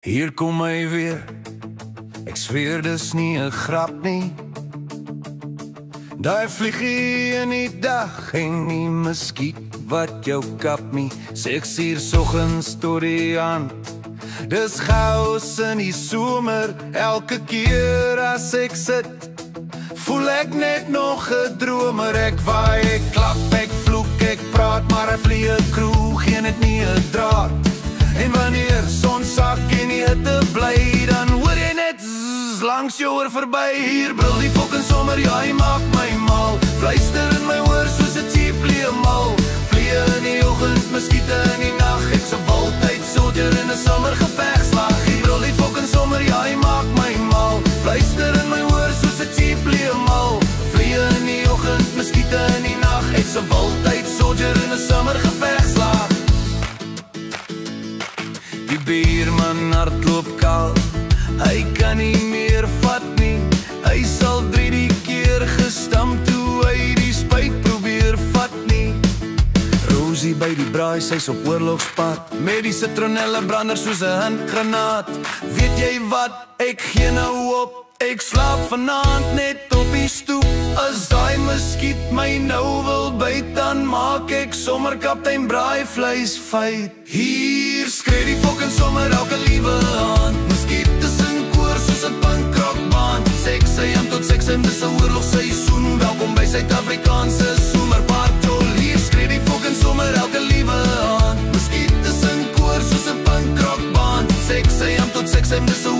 Hier kom hy weer, ek zweer dis nie 'n grap nie. Daai vliegie in die dag en die muskiet wat jou kap nie. 6 uur soggens tot die aand, dis chaos in die somer. Elke keer as ek sit, voel ek net nog 'n dromer. Ek waai, ek klap, ek vloek, ek praat, maar hy vlie 'n kroeg, geen het nie 'n draad. En wanneer son sak en die hitte bly, dan hoor jy net zzz, langs jou oor verby. Hier brul die fucking sommer, ja hy maak my mal. Fluister in my oor soos 'n cheaplie mal. Vlie in die oggend, muskiete in die nag. Ek se waltyd soldier in 'n somergevegslag. Hier brul die fucking sommer, ja hy maak my mal. Fluister in my oor soos 'n cheaplie mal. Vlie in die oggend, muskiete in die nag. Ek se waltyd soldier in 'n somergevegslag. Die bierman hardloop kaal, hy kan nie meer vat nie. Hy sal 3 keer gestamp toe hy die spuit probeer vat nie. Rosie by die braai, sy's op oorlogspad, met die citronelle brander soos 'n handgranaat. Weet jy wat, ek gee nou op, ek slaap vanaand net op die stoep. As daai muskiet my nou wil byt, dan maak ek sommer kaptein braaivleis feit. Hier skree die fucking sommer elke liewe aand. Muskiet is in koor soos 'n punkrockband. 6 AM tot 6 AM, dis 'n oorlogsseisoen. Welkom by Suid-Afrikaanse somerpatrol. Hier skree die fucking sommer elke liewe aand. Muskiet is in koor soos 'n punkrockband. 6 AM tot 6 AM, dis 'n